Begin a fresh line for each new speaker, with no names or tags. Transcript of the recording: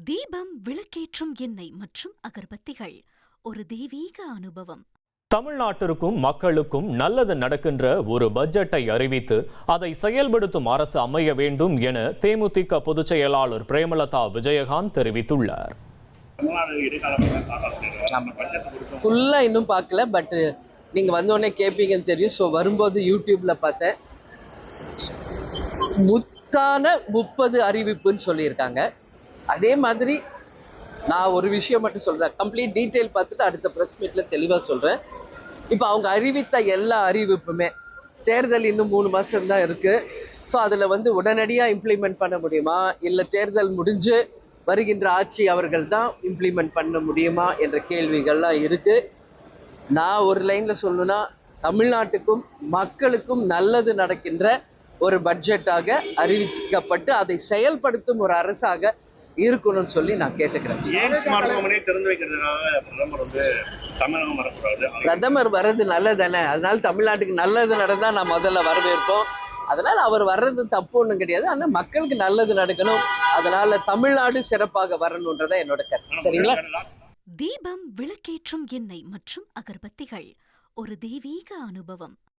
தீபம் விளக்கேற்றும் எண்ணெய் மற்றும் அகர்பத்திகள் ஒரு தெய்வீக அனுபவம்.
தமிழ்நாட்டிற்கும் மக்களுக்கும் நல்லது நடக்கின்ற ஒரு பட்ஜெட்டை அறிவித்து அதை செயல்படுத்தும் அரசு அமைய வேண்டும் என தேமுதிக பொதுச் செயலாளர் பிரேமலதா விஜயகாந்த் தெரிவித்துள்ளார்.
ஃபுல்லா இன்னும் பார்க்கல, பட் நீங்க வந்தோடனே கேட்பீங்கன்னு தெரியும். ஸோ வரும்போது யூடியூப்ல பார்த்தேன், முத்தான 30 அறிவிப்புன்னு சொல்லியிருக்காங்க. அதே மாதிரி நான் ஒரு விஷயம் மட்டும் சொல்றேன், கம்ப்ளீட் டீட்டெயில் பார்த்துட்டு அடுத்த ப்ரெஸ் மீட்ல தெளிவாக சொல்றேன். இப்போ அவங்க அறிவித்த எல்லா அறிவிப்புமே, தேர்தல் இன்னும் 3 மாசம் தான் இருக்கு. ஸோ அதில் உடனடியாக இம்ப்ளிமெண்ட் பண்ண முடியுமா, இல்லை தேர்தல் முடிஞ்சு வருகின்ற ஆட்சி அவர்கள் தான் இம்ப்ளிமெண்ட் பண்ண முடியுமா என்ற கேள்விகள்லாம் இருக்கு. நான் ஒரு லைன்ல சொல்லணும்னா, தமிழ்நாட்டுக்கும் மக்களுக்கும் நல்லது நடக்கின்ற ஒரு பட்ஜெட்டாக அறிவிக்கப்பட்டு அதை செயல்படுத்தும் ஒரு அரசாக இருக்கணும்னு சொல்லி நான் கேட்டுக்கிறேன். பிரதமர் வர்றது நல்லதானே, அதனால தமிழ்நாட்டுக்கு நல்லது நடந்தா நான் முதல்ல வரவேற்போம். அதனால அவர் வர்றது தப்பு ஒன்றும் கிடையாது. ஆனா மக்களுக்கு நல்லது நடக்கணும், அதனால தமிழ்நாடு சிறப்பாக வரணும்ன்றத என்னோட கருத்து. சரிங்களா?
தீபம் விளக்கேற்றும் எண்ணெய் மற்றும் அகர்பத்திகள் ஒரு தெய்வீக அனுபவம்.